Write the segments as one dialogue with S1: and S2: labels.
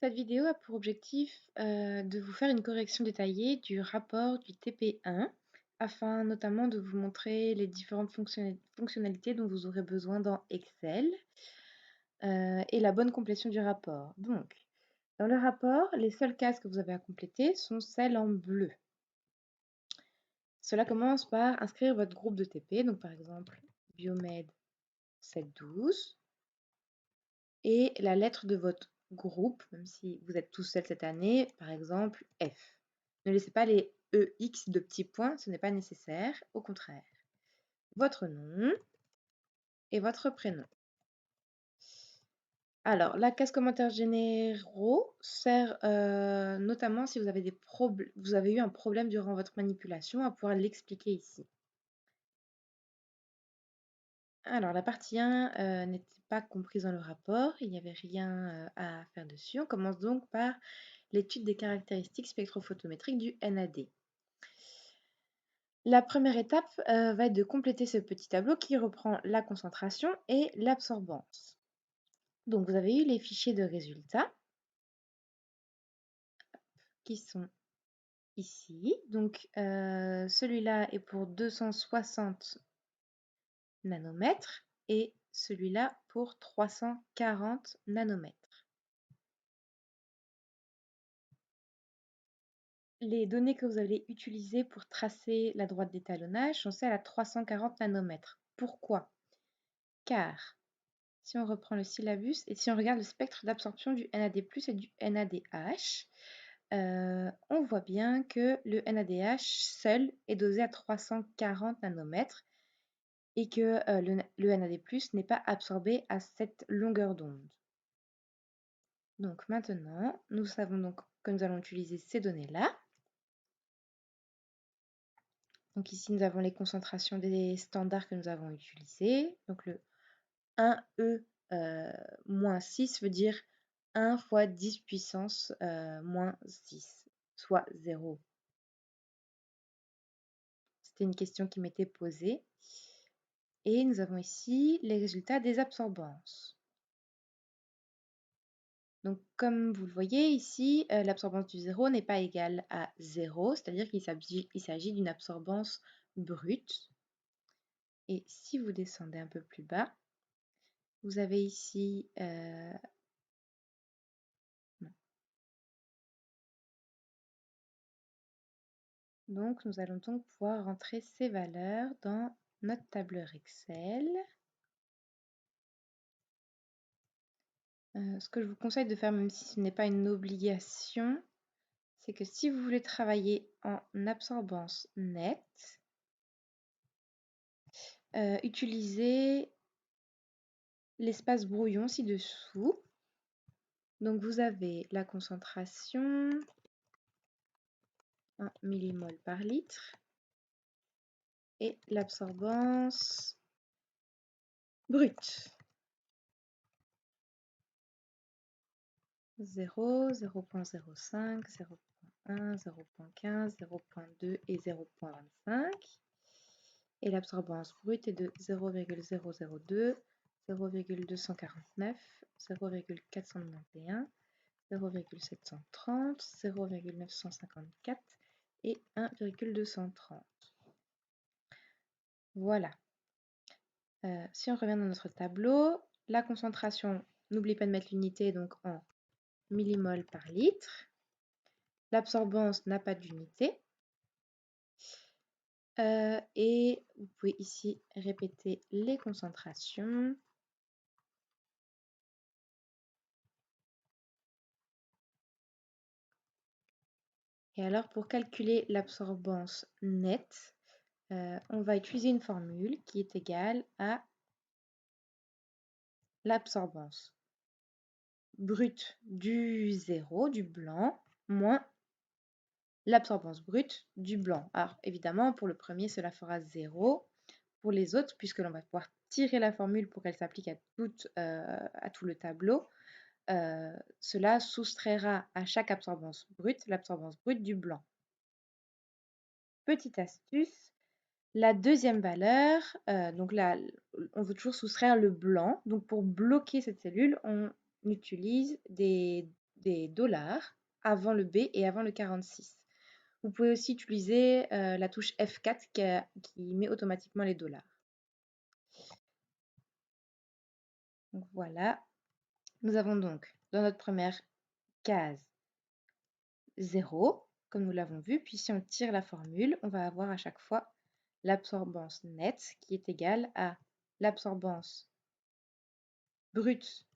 S1: Cette vidéo a pour objectif de vous faire une correction détaillée du rapport du TP1 afin notamment de vous montrer les différentes fonctionnalités dont vous aurez besoin dans Excel et la bonne complétion du rapport. Donc, dans le rapport, les seules cases que vous avez à compléter sont celles en bleu. Cela commence par inscrire votre groupe de TP, donc par exemple Biomed 712, et la lettre de votre groupe, même si vous êtes tous seul cette année, par exemple F. Ne laissez pas les EX de petits points, ce n'est pas nécessaire, au contraire. Votre nom et votre prénom. Alors, la case commentaires généraux sert notamment si vous avez, vous avez eu un problème durant votre manipulation à pouvoir l'expliquer ici. Alors, la partie 1 n'était pas comprise dans le rapport, il n'y avait rien à faire dessus. On commence donc par l'étude des caractéristiques spectrophotométriques du NAD. La première étape va être de compléter ce petit tableau qui reprend la concentration et l'absorbance. Donc, vous avez eu les fichiers de résultats qui sont ici. Donc, celui-là est pour 260 nanomètres et celui-là pour 340 nanomètres. Les données que vous allez utiliser pour tracer la droite d'étalonnage sont celles à 340 nanomètres. Pourquoi? Car si on reprend le syllabus et si on regarde le spectre d'absorption du NAD+ et du NADH, on voit bien que le NADH seul est dosé à 340 nanomètres et que le NAD+ n'est pas absorbé à cette longueur d'onde. Donc maintenant, nous savons donc que nous allons utiliser ces données-là. Donc ici, nous avons les concentrations des standards que nous avons utilisés. Donc le 1E moins 6 veut dire 1 fois 10 puissance moins 6, soit 0. C'était une question qui m'était posée. Et nous avons ici les résultats des absorbances. Donc, comme vous le voyez ici, l'absorbance du 0 n'est pas égale à 0, c'est-à-dire qu'il s'agit d'une absorbance brute. Et si vous descendez un peu plus bas, vous avez ici... Donc, nous allons donc pouvoir rentrer ces valeurs dans notre tableur Excel. Ce que je vous conseille de faire, même si ce n'est pas une obligation, c'est que si vous voulez travailler en absorbance nette, utilisez l'espace brouillon ci-dessous. Donc vous avez la concentration en millimol par litre et l'absorbance brute. 0, 0.05, 0.1, 0.15, 0.2 et 0.25. Et l'absorbance brute est de 0,002, 0,249, 0,491, 0,730, 0,954 et 1,230. Voilà. Si on revient dans notre tableau, la concentration, n'oublie pas de mettre l'unité donc en millimol par litre. L'absorbance n'a pas d'unité. Et vous pouvez ici répéter les concentrations. Et alors, pour calculer l'absorbance nette, on va utiliser une formule qui est égale à l'absorbance brute du 0, du blanc, moins l'absorbance brute du blanc. Alors, évidemment, pour le premier, cela fera 0. Pour les autres, puisque l'on va pouvoir tirer la formule pour qu'elle s'applique à tout le tableau, cela soustraira à chaque absorbance brute l'absorbance brute du blanc. Petite astuce, la deuxième valeur, donc là, on veut toujours soustraire le blanc. Donc pour bloquer cette cellule, on utilise des des dollars avant le B et avant le 46. Vous pouvez aussi utiliser la touche F4 qui met automatiquement les dollars. Donc voilà, nous avons donc dans notre première case 0, comme nous l'avons vu, puis si on tire la formule, on va avoir à chaque fois l'absorbance nette qui est égale à l'absorbance brute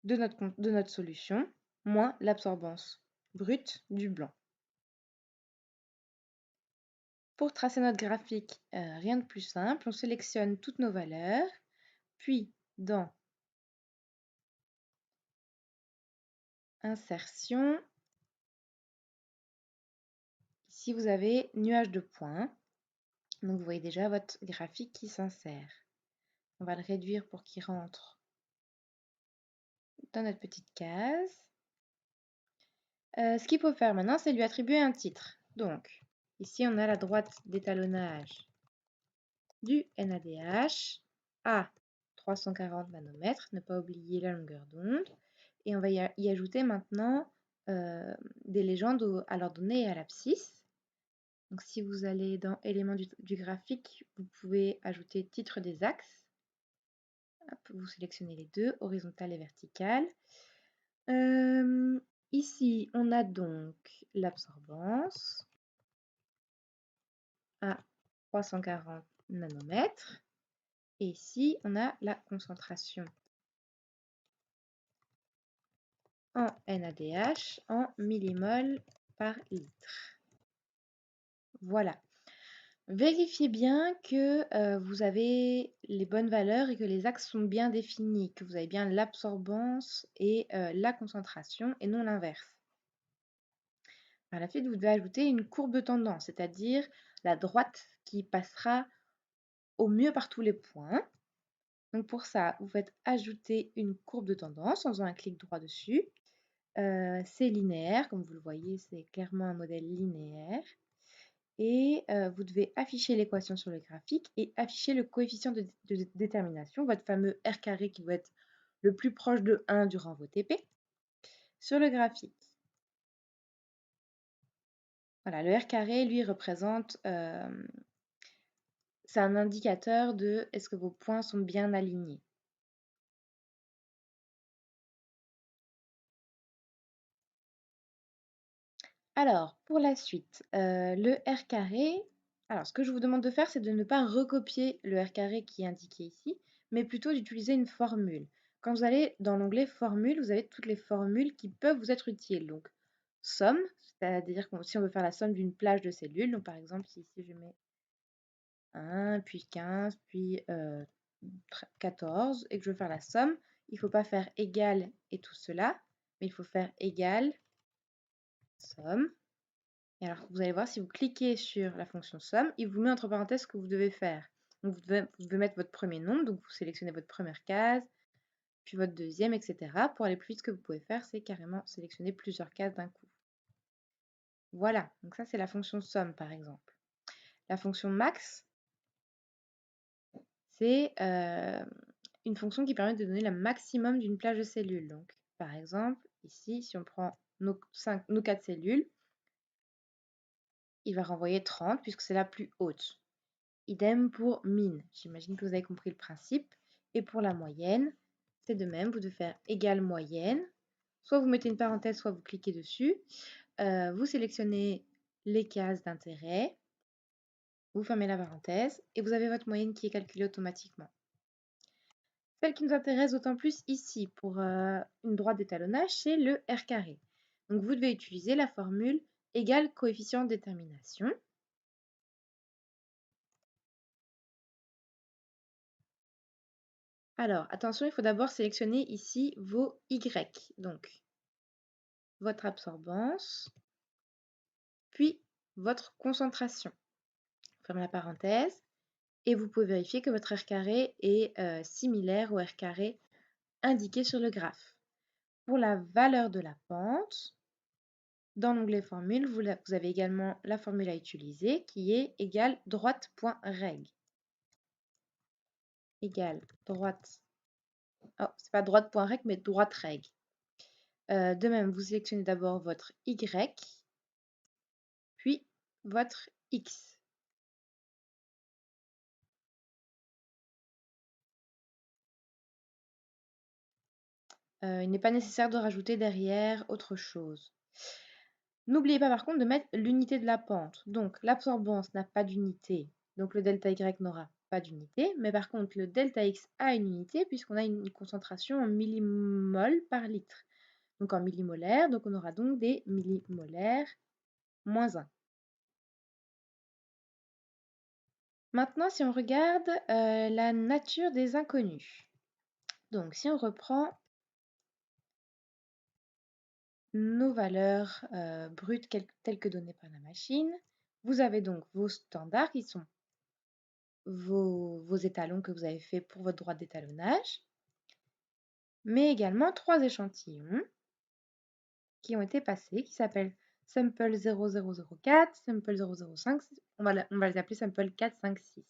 S1: de notre solution moins l'absorbance brute du blanc. Pour tracer notre graphique, rien de plus simple, on sélectionne toutes nos valeurs, puis dans Insertion, ici vous avez nuage de points, donc vous voyez déjà votre graphique qui s'insère. On va le réduire pour qu'il rentre dans notre petite case. Ce qu'il faut faire maintenant, c'est lui attribuer un titre. Donc, ici on a la droite d'étalonnage du NADH à 340 nanomètres, ne pas oublier la longueur d'onde. Et on va y ajouter maintenant des légendes à l'ordonnée et à l'abscisse. Donc si vous allez dans éléments du graphique, vous pouvez ajouter titre des axes. Hop, vous sélectionnez les deux, horizontale et verticale. Ici, on a donc l'absorbance à 340 nanomètres. Et ici, on a la concentration en NADH en millimol par litre. Voilà. Vérifiez bien que vous avez les bonnes valeurs et que les axes sont bien définis, que vous avez bien l'absorbance et la concentration et non l'inverse. Par la suite, vous devez ajouter une courbe de tendance, c'est-à-dire la droite qui passera au mieux par tous les points. Donc pour ça, vous faites ajouter une courbe de tendance en faisant un clic droit dessus. C'est linéaire, comme vous le voyez, c'est clairement un modèle linéaire. Et vous devez afficher l'équation sur le graphique et afficher le coefficient de détermination, votre fameux R carré qui doit être le plus proche de 1 durant vos TP, sur le graphique. Voilà, le R carré, lui, représente, c'est un indicateur de est-ce que vos points sont bien alignés. Alors, pour la suite, le R carré, alors ce que je vous demande de faire, c'est de ne pas recopier le R carré qui est indiqué ici, mais plutôt d'utiliser une formule. Quand vous allez dans l'onglet Formule, vous avez toutes les formules qui peuvent vous être utiles. Donc, somme, c'est-à-dire que si on veut faire la somme d'une plage de cellules, donc par exemple, si ici je mets 1, puis 15, puis 14, et que je veux faire la somme, il ne faut pas faire égal et tout cela, mais il faut faire égal somme. Et alors, vous allez voir, si vous cliquez sur la fonction somme, il vous met entre parenthèses ce que vous devez faire. Donc, vous devez mettre votre premier nombre, donc vous sélectionnez votre première case, puis votre deuxième, etc. Pour aller plus vite, ce que vous pouvez faire, c'est carrément sélectionner plusieurs cases d'un coup. Voilà, donc ça, c'est la fonction somme, par exemple. La fonction max, c'est une fonction qui permet de donner le maximum d'une plage de cellules. Donc, par exemple, ici, si on prend nos 4 cellules, il va renvoyer 30 puisque c'est la plus haute. Idem pour min. J'imagine que vous avez compris le principe. Et pour la moyenne, c'est de même. Vous devez faire égale moyenne. Soit vous mettez une parenthèse, soit vous cliquez dessus. Vous sélectionnez les cases d'intérêt. Vous fermez la parenthèse et vous avez votre moyenne qui est calculée automatiquement. Celle qui nous intéresse d'autant plus ici pour une droite d'étalonnage, c'est le R carré. Donc vous devez utiliser la formule égale coefficient de détermination. Alors, attention, il faut d'abord sélectionner ici vos Y. Donc, votre absorbance, puis votre concentration. Ferme la parenthèse. Et vous pouvez vérifier que votre R carré est similaire au R carré indiqué sur le graphe. Pour la valeur de la pente, dans l'onglet formule, vous avez également la formule à utiliser qui est égale droite.reg. Égale droite. Oh, c'est pas droite.reg, mais droite reg. De même, vous sélectionnez d'abord votre Y, puis votre X. Il n'est pas nécessaire de rajouter derrière autre chose. N'oubliez pas par contre de mettre l'unité de la pente. Donc l'absorbance n'a pas d'unité, donc le delta Y n'aura pas d'unité, mais par contre le delta X a une unité puisqu'on a une concentration en millimoles par litre. Donc en millimolaire, donc on aura donc des millimolaires moins 1. Maintenant, si on regarde la nature des inconnus. Donc si on reprend nos valeurs brutes telles que données par la machine, vous avez donc vos standards qui sont vos étalons que vous avez fait pour votre droite d'étalonnage, mais également 3 échantillons qui ont été passés, qui s'appellent sample 0004, sample 005, on va les appeler sample 4, 5, 6.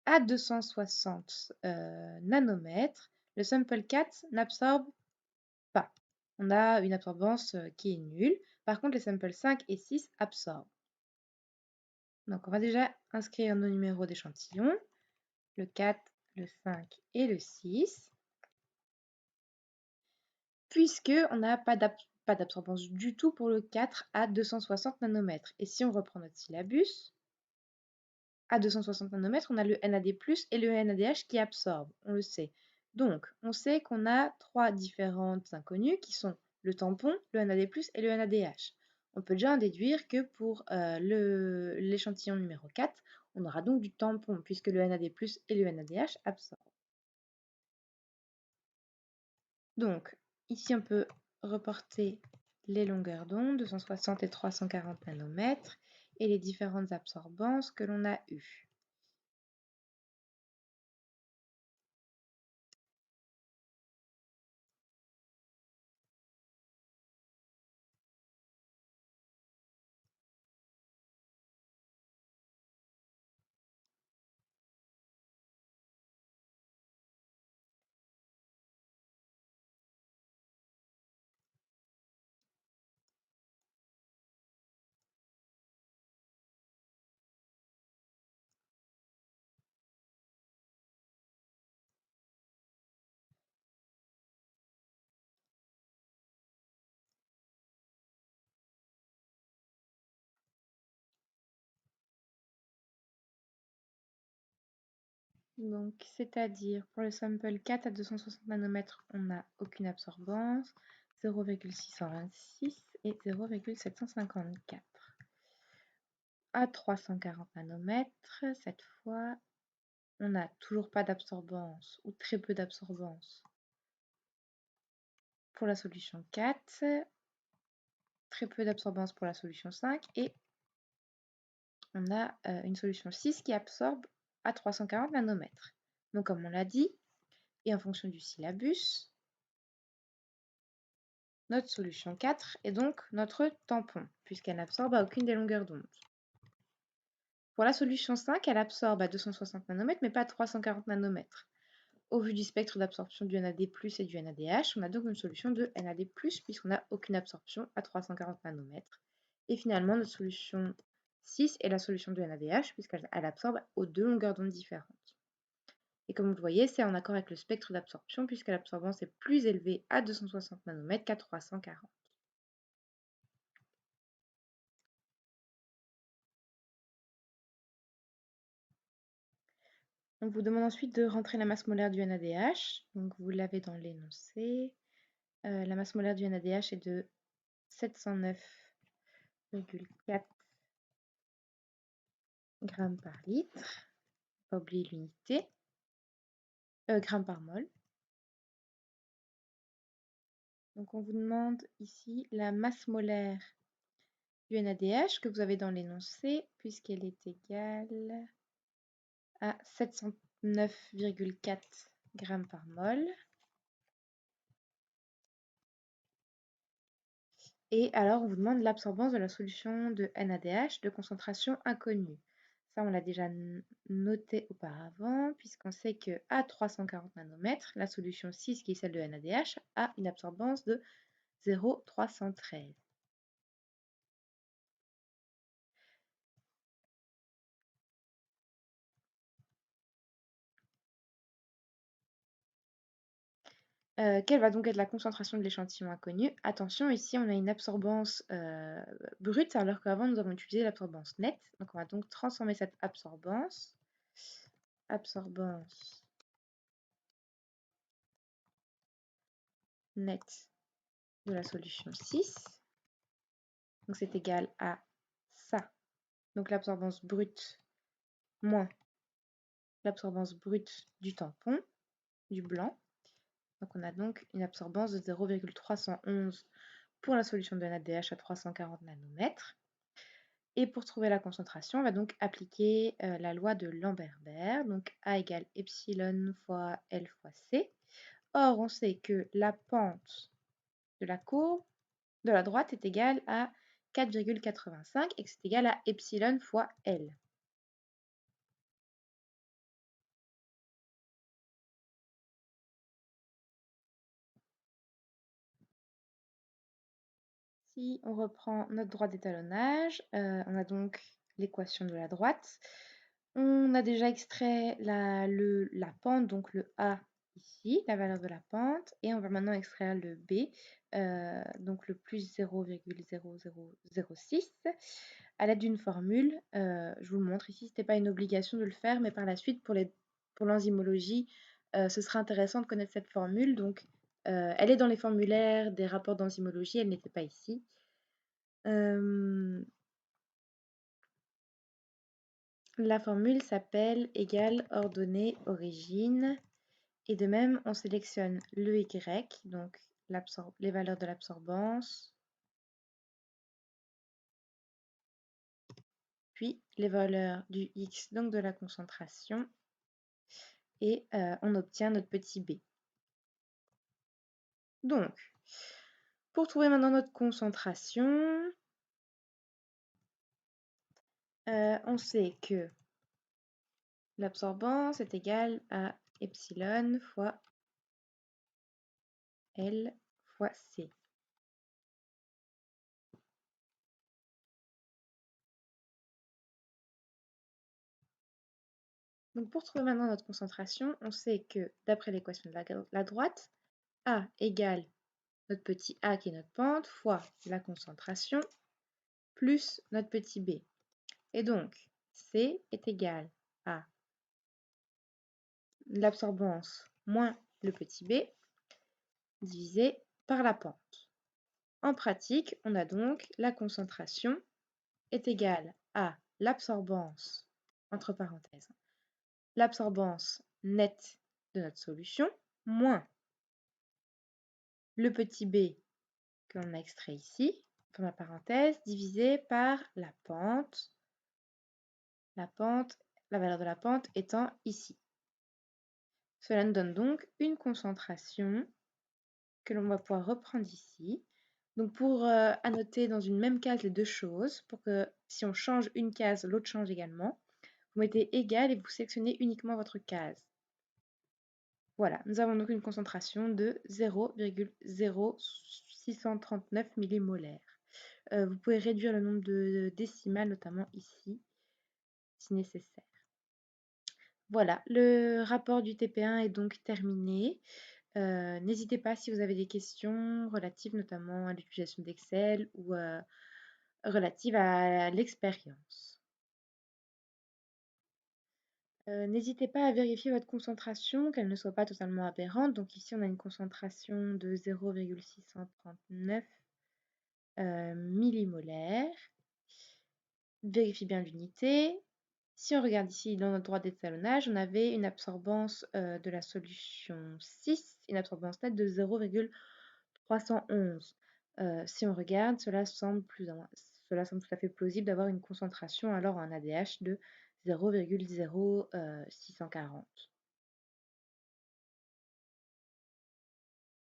S1: À 260 nanomètres, le sample 4 n'absorbe pas. On a une absorbance qui est nulle. Par contre, les samples 5 et 6 absorbent. Donc, on va déjà inscrire nos numéros d'échantillon, le 4, le 5 et le 6, puisqu'on n'a pas d'absorbance du tout pour le 4 à 260 nanomètres. Et si on reprend notre syllabus, à 260 nanomètres, on a le NAD+, et le NADH qui absorbent, on le sait. Donc, on sait qu'on a 3 différentes inconnues qui sont le tampon, le NAD+, et le NADH. On peut déjà en déduire que pour l'échantillon numéro 4, on aura donc du tampon, puisque le NAD+, et le NADH absorbent. Donc, ici, on peut reporter les longueurs d'onde, 260 et 340 nanomètres, et les différentes absorbances que l'on a eues. Donc, c'est-à-dire, pour le sample 4 à 260 nanomètres, on n'a aucune absorbance, 0,626 et 0,754. À 340 nanomètres, cette fois, on n'a toujours pas d'absorbance, ou très peu d'absorbance. Pour la solution 4, très peu d'absorbance pour la solution 5, et on a une solution 6 qui absorbe à 340 nanomètres. Donc, comme on l'a dit, et en fonction du syllabus, notre solution 4 est donc notre tampon, puisqu'elle n'absorbe à aucune des longueurs d'onde. Pour la solution 5, elle absorbe à 260 nanomètres, mais pas à 340 nanomètres. Au vu du spectre d'absorption du NAD+, et du NADH, on a donc une solution de NAD+, puisqu'on n'a aucune absorption à 340 nanomètres. Et finalement, notre solution 6 est la solution du NADH, puisqu'elle absorbe aux 2 longueurs d'onde différentes. Et comme vous le voyez, c'est en accord avec le spectre d'absorption, puisque l'absorbance est plus élevée à 260 nanomètres qu'à 340. On vous demande ensuite de rentrer la masse molaire du NADH. Donc vous l'avez dans l'énoncé. La masse molaire du NADH est de 709,4 grammes par litre. Pas oublier l'unité. Grammes par mol. Donc on vous demande ici la masse molaire du NADH que vous avez dans l'énoncé, puisqu'elle est égale à 709,4 grammes par mol. Et alors, on vous demande l'absorbance de la solution de NADH de concentration inconnue. Ça, on l'a déjà noté auparavant, puisqu'on sait qu'à 340 nanomètres, la solution 6, qui est celle de NaDH, a une absorbance de 0,313. Quelle va donc être la concentration de l'échantillon inconnu? Attention, ici on a une absorbance brute, alors qu'avant nous avons utilisé l'absorbance nette. Donc on va donc transformer cette absorbance nette de la solution 6. Donc c'est égal à ça. Donc l'absorbance brute moins l'absorbance brute du tampon, du blanc. Donc on a donc une absorbance de 0,311 pour la solution de NaDH à 340 nanomètres. Et pour trouver la concentration, on va donc appliquer la loi de Lamberber, donc A égale epsilon fois L fois C. Or, on sait que la pente de la courbe de la droite est égale à 4,85 et que c'est égal à epsilon fois L. Si on reprend notre droite d'étalonnage, on a donc l'équation de la droite. On a déjà extrait la pente, donc le A ici, la valeur de la pente, et on va maintenant extraire le B, donc le plus 0,0006, à l'aide d'une formule. Je vous le montre ici, ce n'était pas une obligation de le faire, mais par la suite, pour l'enzymologie, ce sera intéressant de connaître cette formule. Donc, elle est dans les formulaires des rapports d'enzymologie, elle n'était pas ici. La formule s'appelle égale ordonnée origine. Et de même, on sélectionne le Y, donc les valeurs de l'absorbance, puis les valeurs du X, donc de la concentration, et on obtient notre petit b. Donc, pour trouver maintenant notre concentration, on sait que l'absorbance est égale à epsilon fois L fois C. Donc pour trouver maintenant notre concentration, on sait que d'après l'équation de la droite, A égale notre petit a qui est notre pente fois la concentration plus notre petit b. Et donc, C est égal à l'absorbance moins le petit b divisé par la pente. En pratique, on a donc la concentration est égale à l'absorbance, entre parenthèses, l'absorbance nette de notre solution moins le petit b que l'on a extrait ici, pour la parenthèse, divisé par la valeur de la pente étant ici. Cela nous donne donc une concentration que l'on va pouvoir reprendre ici. Donc pour annoter dans une même case les deux choses, pour que si on change une case, l'autre change également, vous mettez égal et vous sélectionnez uniquement votre case. Voilà, nous avons donc une concentration de 0,0639 millimolaires. Vous pouvez réduire le nombre de décimales, notamment ici, si nécessaire. Voilà, le rapport du TP1 est donc terminé. N'hésitez pas si vous avez des questions relatives notamment à l'utilisation d'Excel ou relatives à l'expérience. N'hésitez pas à vérifier votre concentration, qu'elle ne soit pas totalement aberrante. Donc ici, on a une concentration de 0,639 millimolaires. Vérifiez bien l'unité. Si on regarde ici dans notre droite d'étalonnage, on avait une absorbance de la solution 6, une absorbance nette de 0,311. Si on regarde, cela semble tout à fait plausible d'avoir une concentration alors en ADH de 0,0640.